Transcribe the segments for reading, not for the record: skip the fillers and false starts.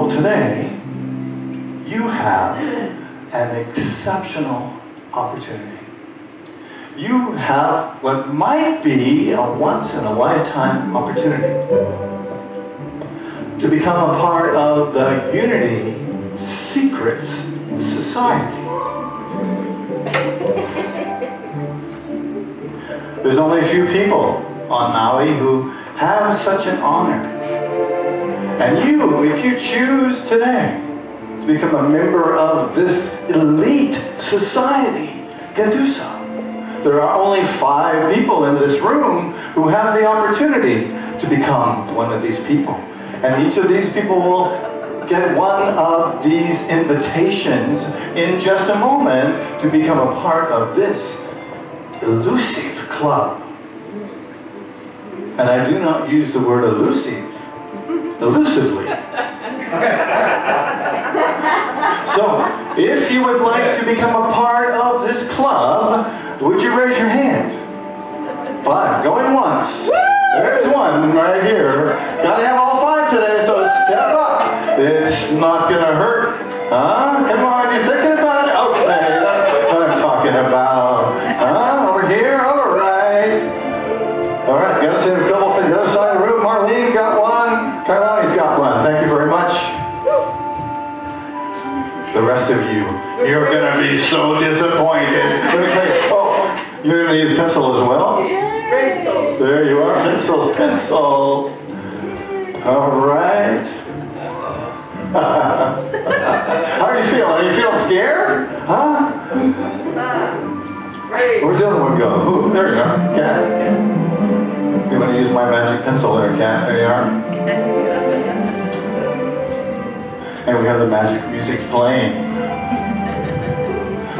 Well, today, you have an exceptional opportunity. You have what might be a once-in-a-lifetime opportunity to become a part of the Unity Secrets Society. There's only a few people on Maui who have such an honor. And you, if you choose today to become a member of this elite society, can do so. There are only 5 people in this room who have the opportunity to become one of these people. And each of these people will get one of these invitations in just a moment to become a part of this elusive club. And I do not use the word elusively. So, if you would like to become a part of this club, would you raise your hand? 5, going once. There's one right here. Gotta have all 5 today, so step up. It's not gonna hurt. Huh? Come on, you're thinking about it? Okay, that's what I'm talking about. Huh? Over here? Alright. Alright, gotta say a couple things. The other side of the room, Marlene got one. Kailani's got one. Thank you very much. The rest of you, you're gonna be so disappointed. Let me tell you, you're gonna need a pencil as well? Pencils. There you are, pencils, pencils. Alright. How are you feeling? Are you feeling scared? Huh? Where's the other one go? Ooh, there you go. Cat. You want to use my magic pencil there, Cat? There you are. And we have the magic music playing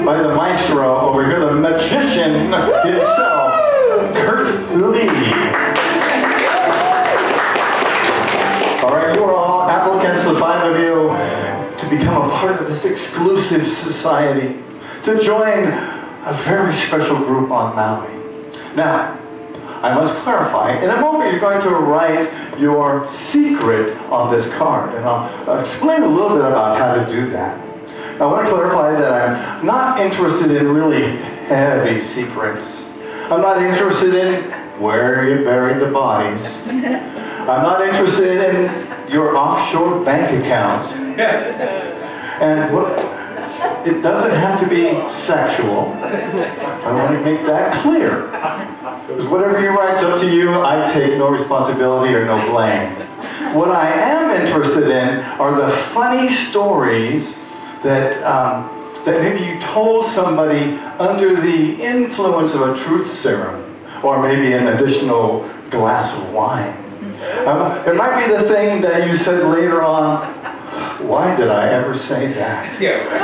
by the maestro over here, the magician himself, Kurt Lee. All right, you are all applicants, the 5 of you, to become a part of this exclusive society, to join a very special group on Maui. Now, I must clarify, in a moment you're going to write your secret on this card, and I'll explain a little bit about how to do that. I want to clarify that I'm not interested in really heavy secrets. I'm not interested in where you buried the bodies. I'm not interested in your offshore bank account. And it doesn't have to be sexual. I want to make that clear. Because whatever you write's up to you, I take no responsibility or no blame. What I am interested in are the funny stories that maybe you told somebody under the influence of a truth serum, or maybe an additional glass of wine. It might be the thing that you said later on, why did I ever say that?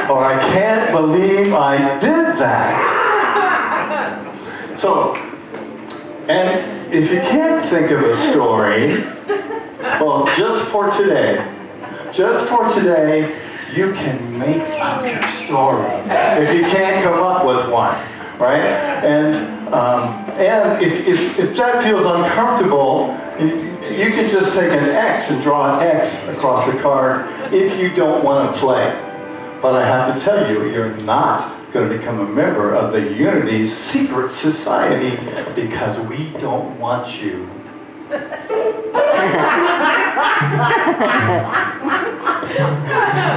Or I can't believe I did that. So, and if you can't think of a story, well, just for today, you can make up your story if you can't come up with one, right? And if that feels uncomfortable, you can just take an X and draw an X across the card if you don't want to play. But I have to tell you, you're not going to become a member of the Unity Secret Society because we don't want you.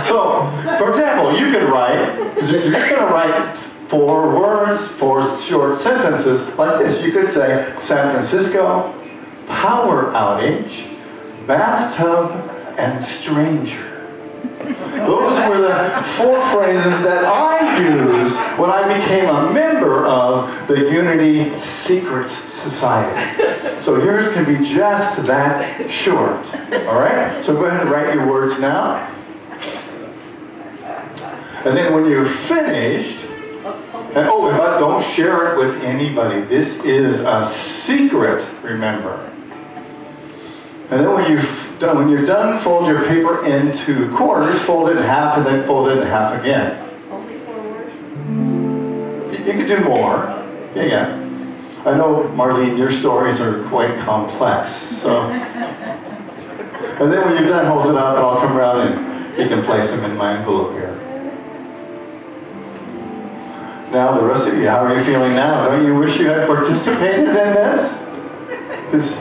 So, for example, you could write, you're just going to write 4 words, 4 short sentences like this. You could say, San Francisco, power outage, bathtub, and stranger. Those were the 4 phrases that I used when I became a member of the Unity Secrets Society. So yours can be just that short. All right? So go ahead and write your words now. And then when you're finished, and but don't share it with anybody. This is a secret, remember. And then when you're done, fold your paper into quarters, fold it in half, and then fold it in half again. Only 4 words? You could do more. Yeah. I know, Marlene, your stories are quite complex. So, and then when you're done, hold it up, and I'll come around and You can place them in my envelope here. Now, the rest of you, how are you feeling now? Don't you wish you had participated in this? Because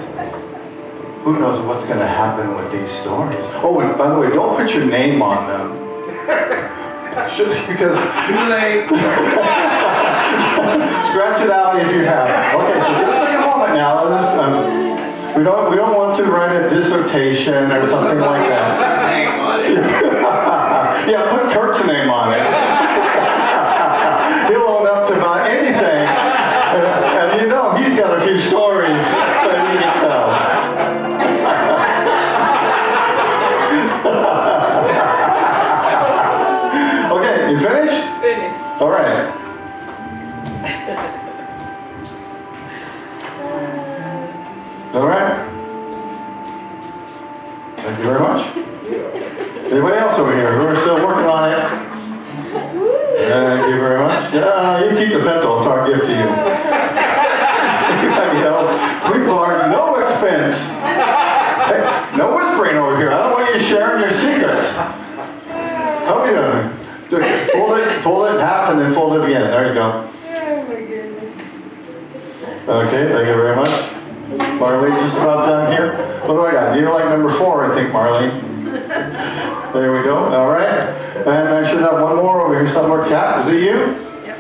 who knows what's going to happen with these stories? Oh, and by the way, don't put your name on them. Because too late. Scratch it out if you have. Okay, so just take a moment now. We don't want to write a dissertation or something like that. Name on it. Yeah, put Kurt's name on it. He'll own up to about anything, and you know he's got a few stories that he can tell. Okay, you finished? Finished. All right. All right. Thank you very much. Anybody else over here? We're still working on it. Thank you very much. Yeah, you keep the pencil. It's our gift to you. Anybody else? We borrowed no expense. Hey, no whispering over here. I don't want you sharing your secrets. How are you doing? Fold it in half and then fold it again. There you go. Oh my goodness. Okay, thank you very much. Marlene, just about done here. What do I got? You're like number 4, I think, Marlene. There we go. All right. And I should have one more over here somewhere. Kat, is it you? Yep.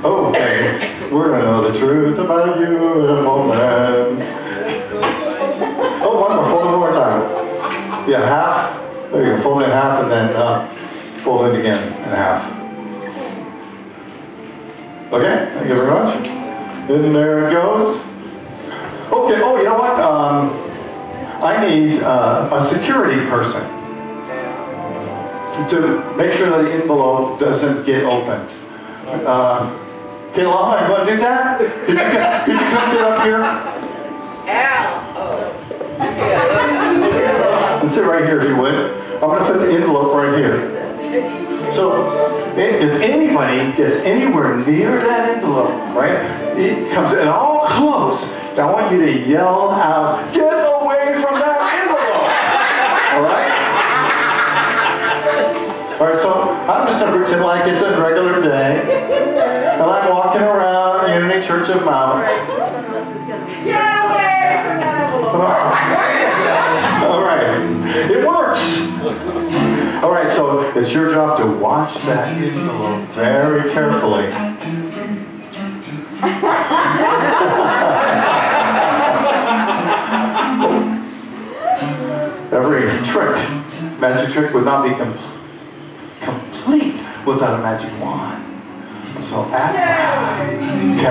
Okay. We're going to know the truth about you in a moment. Oh, one more. Fold it one more time. Yeah, half. There you go. Fold it in half and then fold it again in half. Okay. Thank you very much. And there it goes. Okay. Oh, you know what? I need a security person to make sure that the envelope doesn't get opened. Kayla, you want to do that? Could you come sit up here? And sit right here if you would. I'm going to put the envelope right here. So if anybody gets anywhere near that envelope, right, it comes in all close, I want you to yell out, "Get away from that envelope!" All right? All right, so I'm just going to pretend like it's a regular day, and I'm walking around Unity Church of Mount. Get away from that envelope. All right, it works. All right, so it's your job to watch that envelope very carefully. Every magic trick would not be complete without a magic wand. So Abracadabra.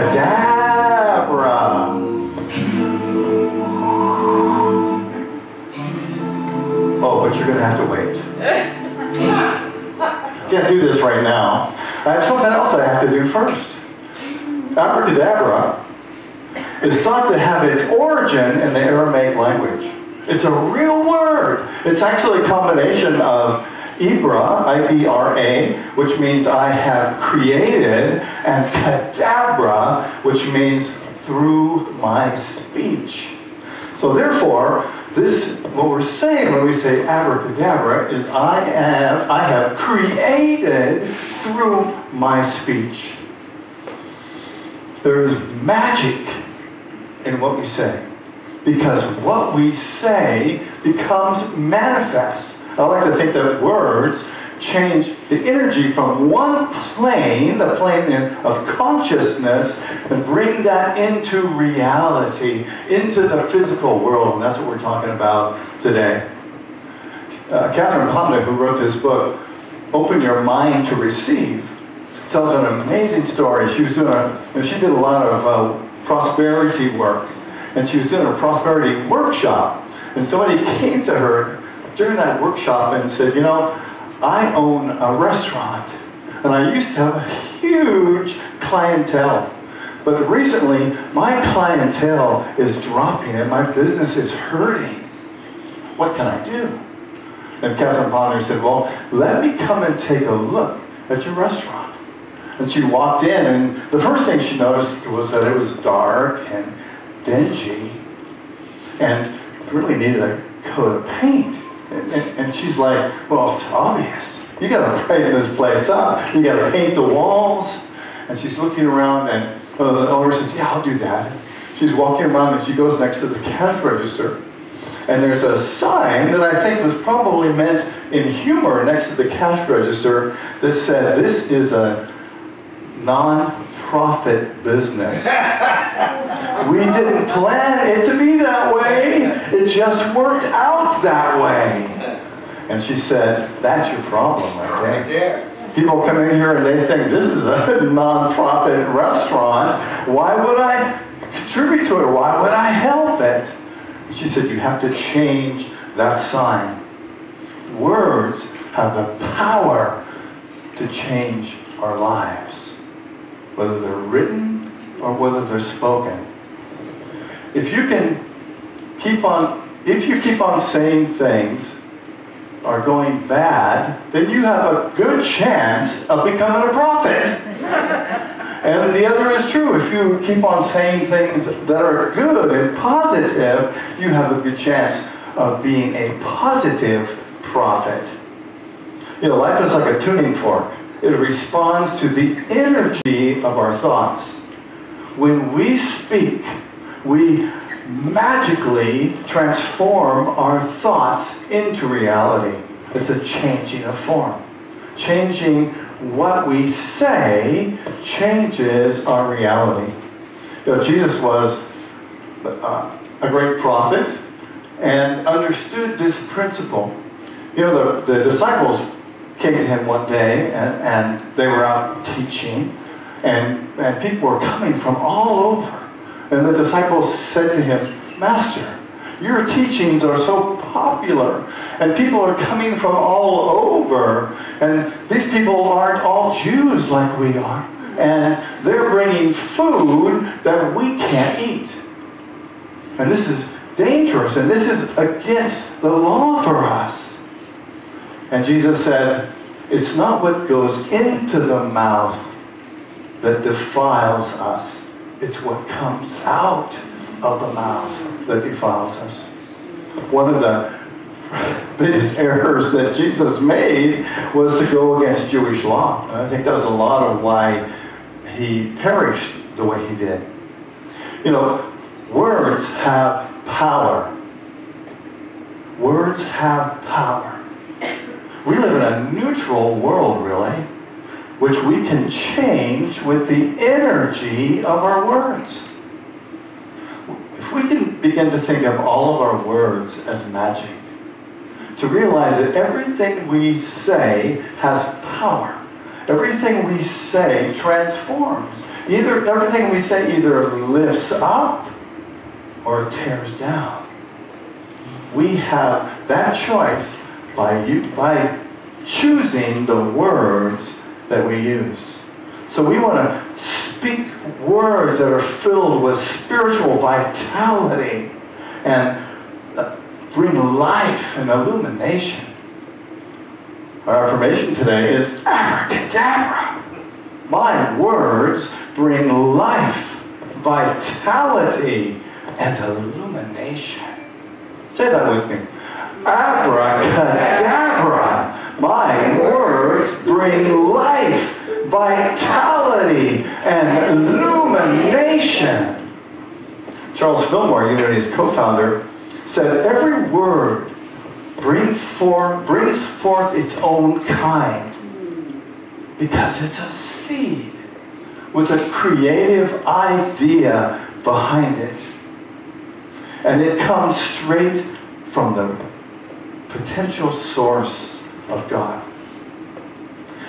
Oh, but you're going to have to wait. Can't do this right now. I have something else I have to do first. Abracadabra is thought to have its origin in the Aramaic language. It's a real word. It's actually a combination of ibra, I-B-R-A, which means I have created, and cadabra, which means through my speech. So therefore, what we're saying when we say abracadabra is I have created through my speech. There is magic in what we say, because what we say becomes manifest. I like to think that words change the energy from one plane, the plane of consciousness, and bring that into reality, into the physical world. And that's what we're talking about today. Catherine Ponder, who wrote this book, Open Your Mind to Receive, tells an amazing story. She was doing she did a lot of prosperity work, and she was doing a prosperity workshop. And somebody came to her during that workshop and said, "You know, I own a restaurant, and I used to have a huge clientele. But recently, my clientele is dropping, and my business is hurting. What can I do?" And Catherine Ponder said, "Well, let me come and take a look at your restaurant." And she walked in, and the first thing she noticed was that it was dark and dingy, and really needed a coat of paint. And And she's like, well, it's obvious. You got to brighten this place up. You got to paint the walls. And she's looking around, and the owner says, yeah, I'll do that. She's walking around, and she goes next to the cash register. And there's a sign that I think was probably meant in humor next to the cash register that said, this is a non-profit business. We didn't plan it to be that way. It just worked out that way. And she said, that's your problem right there. People come in here and they think, this is a non-profit restaurant. Why would I contribute to it? Why would I help it? She said, you have to change that sign. Words have the power to change our lives, whether they're written or whether they're spoken. If you keep on saying things are going bad, then you have a good chance of becoming a prophet. And the other is true. If you keep on saying things that are good and positive, you have a good chance of being a positive prophet. You know, life is like a tuning fork. It responds to the energy of our thoughts. When we speak, we magically transform our thoughts into reality. It's a changing of form. Changing what we say changes our reality. You know, Jesus was a great prophet and understood this principle. You know, the disciples came to him one day and they were out teaching, and people were coming from all over. And the disciples said to him, Master, your teachings are so popular, and people are coming from all over, and these people aren't all Jews like we are, and they're bringing food that we can't eat. And this is dangerous, and this is against the law for us. And Jesus said, it's not what goes into the mouth that defiles us. It's what comes out of the mouth that defiles us. One of the biggest errors that Jesus made was to go against Jewish law. And I think that was a lot of why he perished the way he did. You know, words have power. Words have power. We live in a neutral world, really, which we can change with the energy of our words. If we can begin to think of all of our words as magic, to realize that everything we say has power. Everything we say transforms. Everything we say either lifts up or tears down. We have that choice by choosing the words that we use. So we want to speak words that are filled with spiritual vitality and bring life and illumination. Our affirmation today is Abracadabra. My words bring life, vitality, and illumination. Say that with me. Abracadabra. My words bring life, vitality, and illumination. Charles Fillmore, Unity's co-founder, said every word brings forth its own kind because it's a seed with a creative idea behind it. And it comes straight from the potential source of God.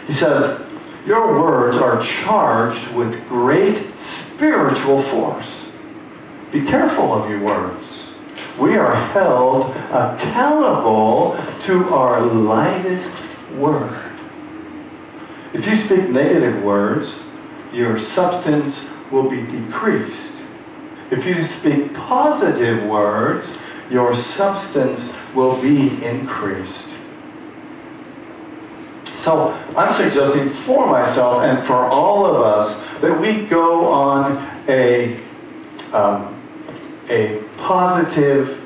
He says, your words are charged with great spiritual force. Be careful of your words. We are held accountable to our lightest word. If you speak negative words, your substance will be decreased. If you speak positive words, your substance will be increased. So I'm suggesting for myself and for all of us that we go on a positive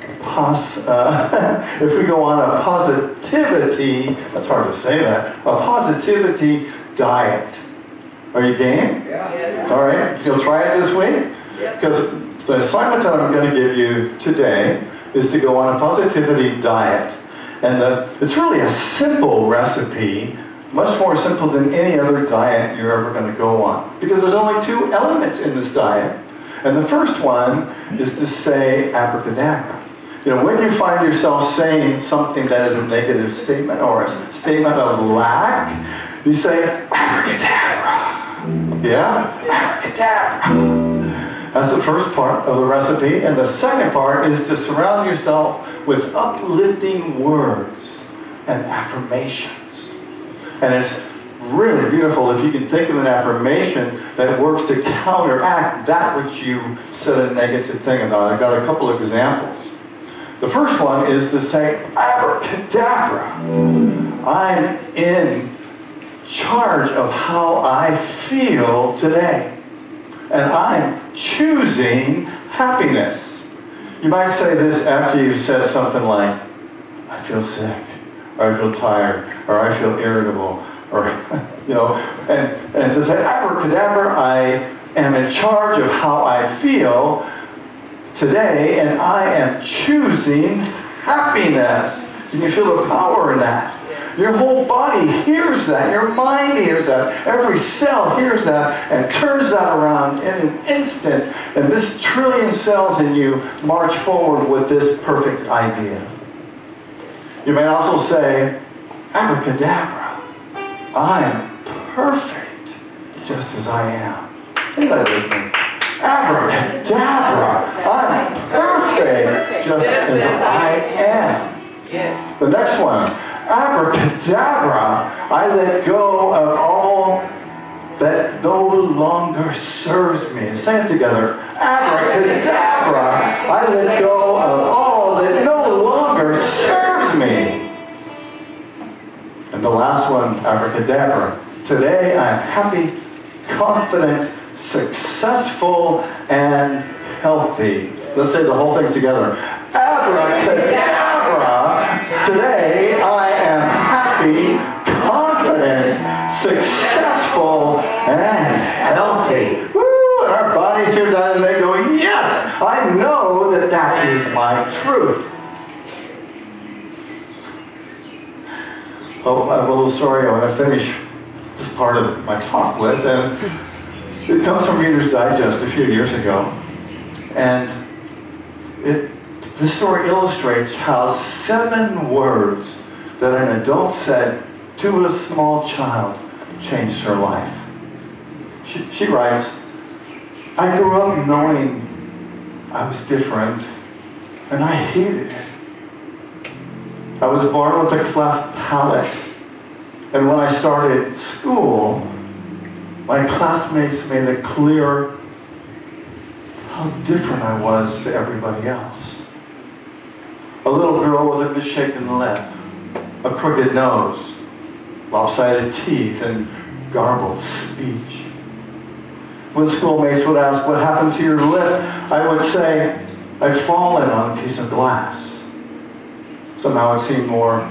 if we go on a positivity, that's hard to say that, a positivity diet. Are you game? Yeah. All right, you'll try it this week? Because the assignment that I'm going to give you today is to go on a positivity diet. And it's really a simple recipe, much more simple than any other diet you're ever going to go on. Because there's only two elements in this diet. And the first one is to say abracadabra. You know, when you find yourself saying something that is a negative statement or a statement of lack, you say abracadabra. Yeah? Abracadabra. That's the first part of the recipe. And the second part is to surround yourself with uplifting words and affirmations. And it's really beautiful if you can think of an affirmation that works to counteract that which you said a negative thing about. I've got a couple of examples. The first one is to say, abracadabra. I'm in charge of how I feel today. And I'm choosing happiness. You might say this after you've said something like, I feel sick, or I feel tired, or I feel irritable, or, you know, and to say, abracadabra, I am in charge of how I feel today, and I am choosing happiness. Can you feel the power in that? Your whole body hears that. Your mind hears that. Every cell hears that and turns that around in an instant. And this trillion cells in you march forward with this perfect idea. You may also say, abracadabra, I am perfect just as I am. Say that with me. Abracadabra, I'm perfect just as I am. The next one, abracadabra, I let go of all that no longer serves me. Say it together. Abracadabra, I let go of all that no longer serves me. And the last one, abracadabra, today I'm happy, confident, successful, and healthy. Let's say the whole thing together. Abracadabra, today I am happy, confident, successful, and healthy. Woo! And our bodies hear that and they go, yes, I know that that is my truth. Oh, I have a little story I want to finish this part of my talk with, and it comes from Reader's Digest a few years ago. And this story illustrates how 7 words that an adult said to a small child changed her life. She writes, I grew up knowing I was different, and I hated it. I was born with a cleft palate, and when I started school, my classmates made it clear how different I was to everybody else. A little girl with a misshapen lip, a crooked nose, lopsided teeth, and garbled speech. When schoolmates would ask, what happened to your lip? I would say, I've fallen on a piece of glass. Somehow it seemed more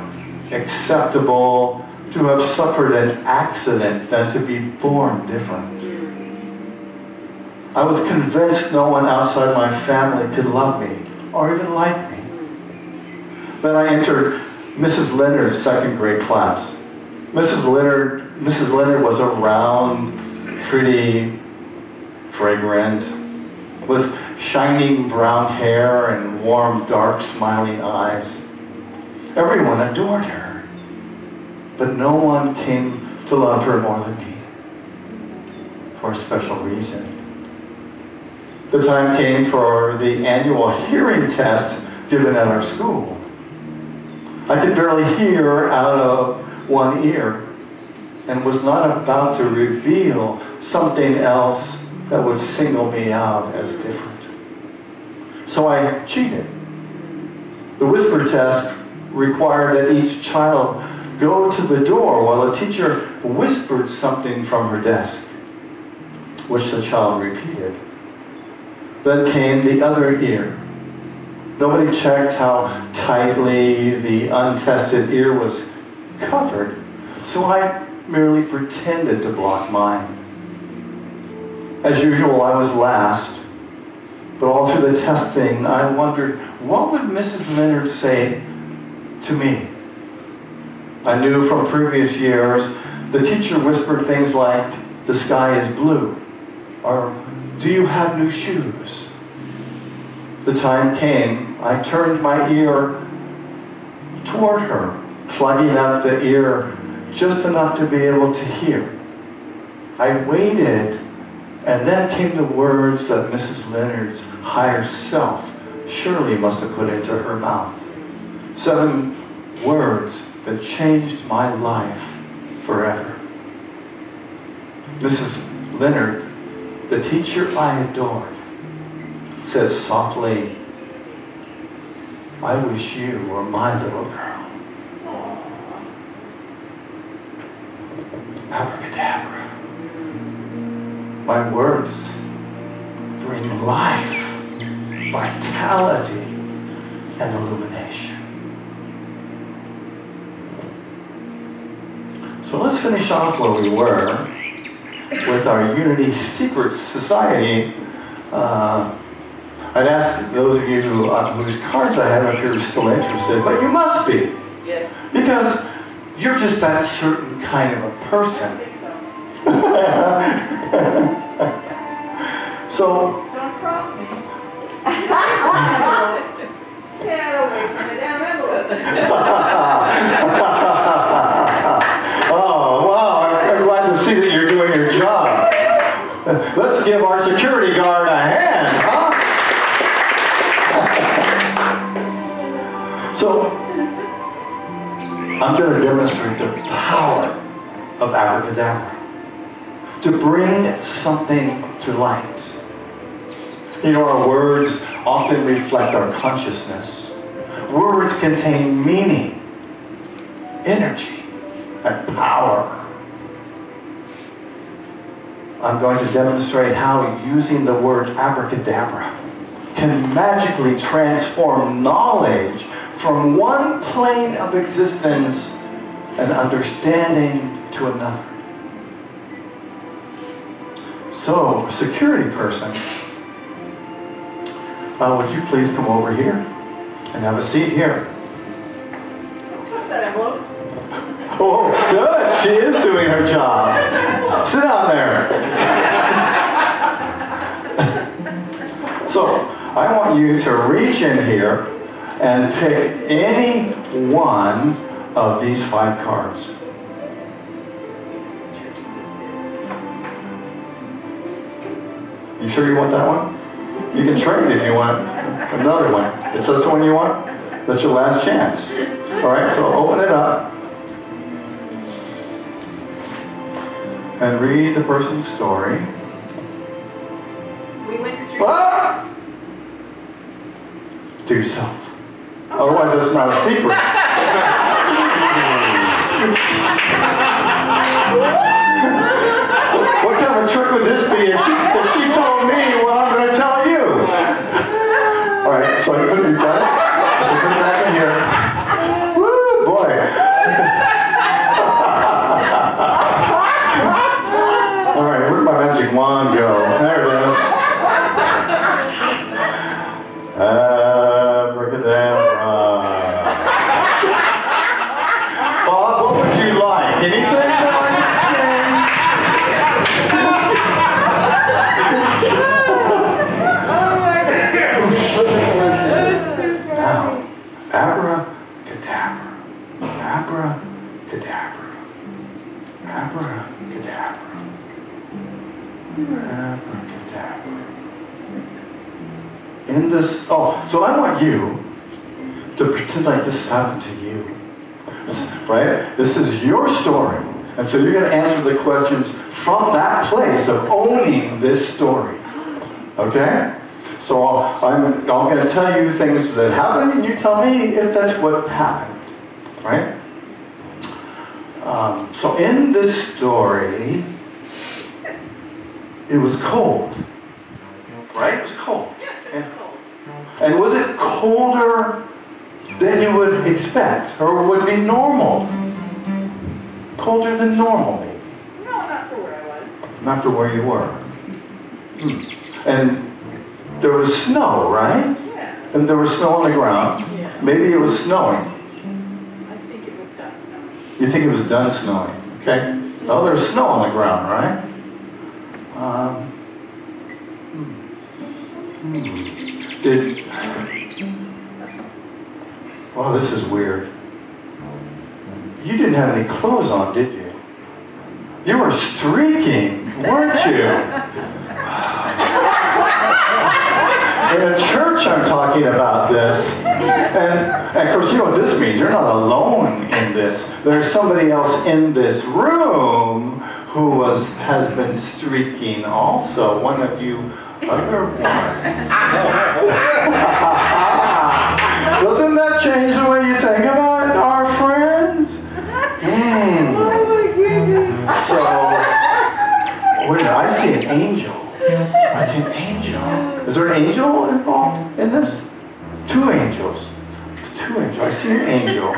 acceptable to have suffered an accident than to be born different. I was convinced no one outside my family could love me or even like me. Then I entered Mrs. Leonard's 2nd grade class. Mrs. Leonard was a round, pretty, fragrant, with shining brown hair and warm, dark, smiling eyes. Everyone adored her, but no one came to love her more than me, for a special reason. The time came for the annual hearing test given at our school. I could barely hear out of one ear and was not about to reveal something else that would single me out as different. So I cheated. The whisper test required that each child go to the door while a teacher whispered something from her desk, which the child repeated. Then came the other ear. Nobody checked how tightly the untested ear was covered, so I merely pretended to block mine. As usual, I was last, but all through the testing, I wondered, what would Mrs. Leonard say to me? I knew from previous years, the teacher whispered things like, "The sky is blue," or "Do you have new shoes?" The time came, I turned my ear toward her, plugging up the ear just enough to be able to hear. I waited, and then came the words that Mrs. Leonard's higher self surely must have put into her mouth. 7 words that changed my life forever. Mrs. Leonard, the teacher I adored, said softly, "I wish you were my little girl." Abracadabra. My words bring life, vitality, and illumination. So let's finish off where we were with our Unity Secret Society. I'd ask those of you whose cards I have if you're still interested, but you must be. Yeah. Because you're just that certain kind of a person. So, Don't cross me. Get away from the damn envelope. oh, wow, I'm glad to see that you're doing your job. Let's give our security guard a hand, huh? So, I'm going to demonstrate the power of Abracadabra to bring something to light. You know, our words often reflect our consciousness. Words contain meaning, energy, and power. I'm going to demonstrate how using the word abracadabra can magically transform knowledge from one plane of existence and understanding to another. So, security person, would you please come over here and have a seat here? What's that envelope? Oh, good. She is doing her job. Sit down there. So, I want you to reach in here and pick any one of these 5 cards. You sure you want that one? You can trade if you want another one. Is this the one you want? That's your last chance. All right, so open it up and read the person's story. We went straight. Ah! To yourself. Otherwise, it's not a secret. What kind of a trick would this be if she told me what I'm going to tell you? All right, so you put it back. Put it back in here. Woo, boy. All right, where'd my magic wand go? There it is. Abracadabra. Bob, what would you like? Anything that I could change? Now, abracadabra. Abracadabra. Abracadabra. Abracadabra. In this, so I want you to pretend like this happened to you, right? This is your story, and so you're going to answer the questions from that place of owning this story, okay? So I'm going to tell you things that happened, and you tell me if that's what happened, right? So in this story, it was cold, right? It was cold. Yes, it was cold. And was it colder than you would expect, or would be normal? Colder than normal, maybe. No, not for where I was. Not for where you were. And there was snow, right? Yeah. And there was snow on the ground. Yeah. Maybe it was snowing. I think it was done snowing. You think it was done snowing, okay? Oh, there's snow on the ground, right? Wow, this is weird. You didn't have any clothes on, did you? You were streaking, weren't you? In a church I'm talking about this. And of course, you know what this means. You're not alone in this. There's somebody else in this room who has been streaking also. One of you other ones. Doesn't that change the way you think about our friends? So, wait a minute, I see an angel. I see an angel. Is there an angel involved in this? Two angels. Two angels. I see an angel.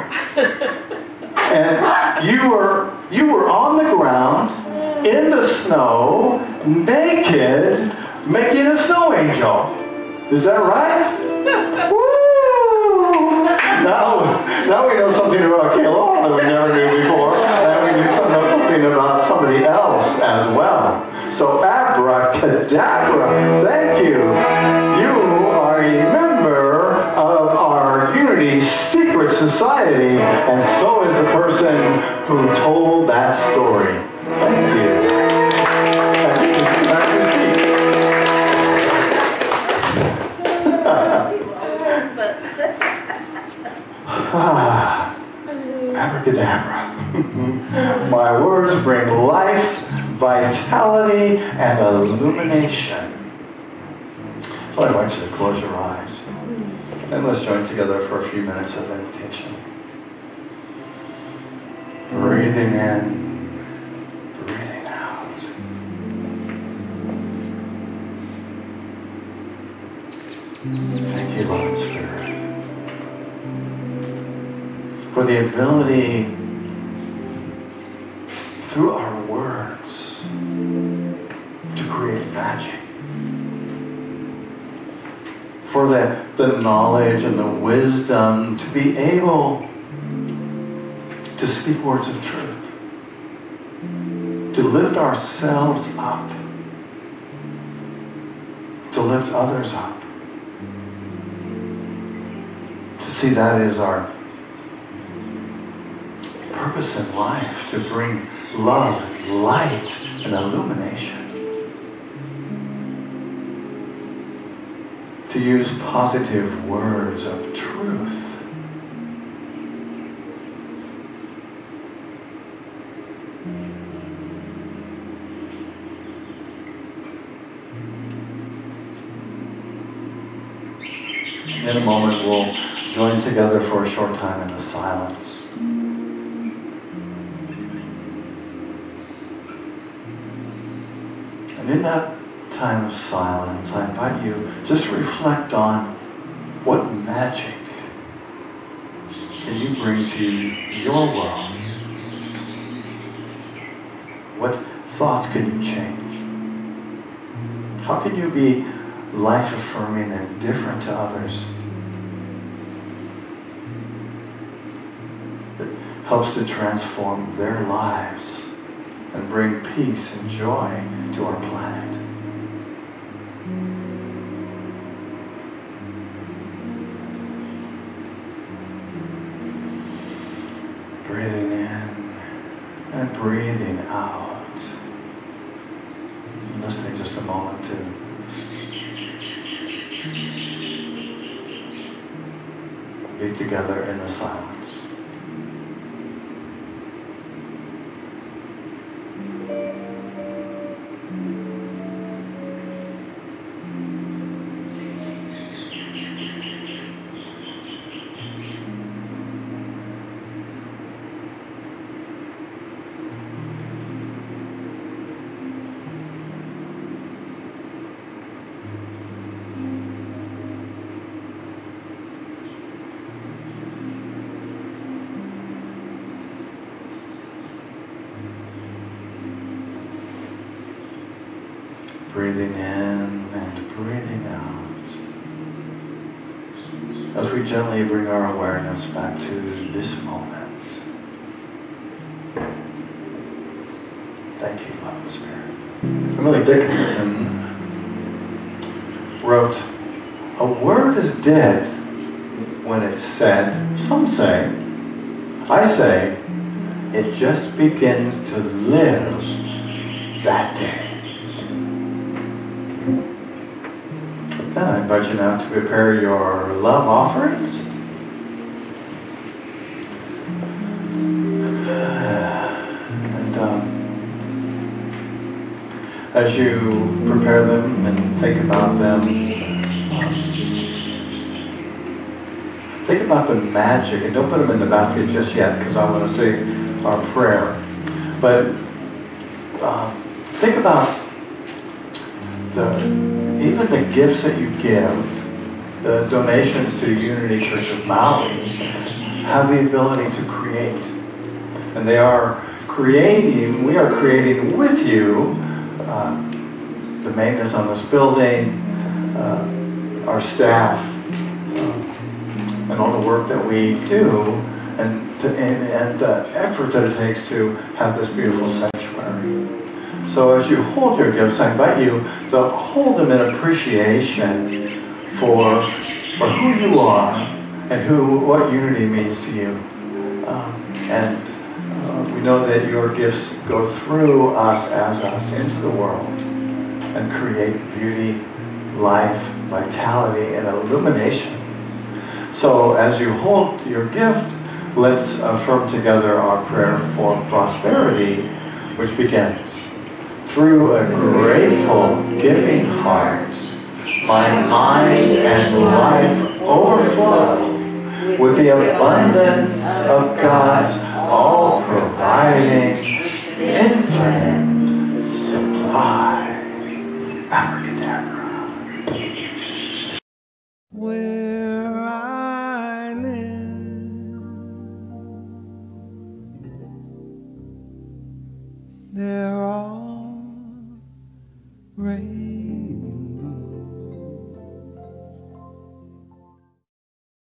And you were on the ground, in the snow, naked, making a snow angel. Is that right? Woo! Now we know something about Kayla that we never knew before. And we know something about somebody else as well. So Abracadabra, thank you. You are a member of our Unity Secret Society, and so is the person who told that story. Thank you. Abracadabra. My words bring life, vitality, and illumination. So I want you to close your eyes. And let's join together for a few minutes of meditation. Breathing in, breathing out. Thank you, Lord Spirit, for the ability through our words to create magic. For the knowledge and the wisdom to be able to speak words of truth. To lift ourselves up. To lift others up. To see that is our purpose in life, to bring love, light, and illumination. To use positive words of truth. In a moment, we'll join together for a short time in the silence. And in that time of silence, I invite you just to reflect on what magic can you bring to your world? What thoughts can you change? How can you be life-affirming and different to others? That helps to transform their lives and bring peace and joy to our planet. Breathing in and breathing out. And let's take just a moment to be together in the silence. breathing in and breathing out. As we gently bring our awareness back to this moment. Thank you, Love and Spirit. Emily Dickinson wrote, "A word is dead when it's said. Some say, I say, it just begins to live that day." And I invite you now to prepare your love offerings. And as you prepare them and think about them, think about the magic, and don't put them in the basket just yet because I want to say our prayer. But think about even the gifts that you give, the donations to Unity Church of Maui, have the ability to create. And we are creating with you the maintenance on this building, our staff, and all the work that we do, and the effort that it takes to have this beautiful sanctuary. So as you hold your gifts, I invite you to hold them in appreciation for who you are and what unity means to you. We know that your gifts go through us as us into the world and create beauty, life, vitality, and illumination. So as you hold your gift, let's affirm together our prayer for prosperity, which begins. Through a grateful, giving heart, my mind and life overflow with the abundance of God's all-providing, infinite supply. Abracadabra. Where I live, there are rain.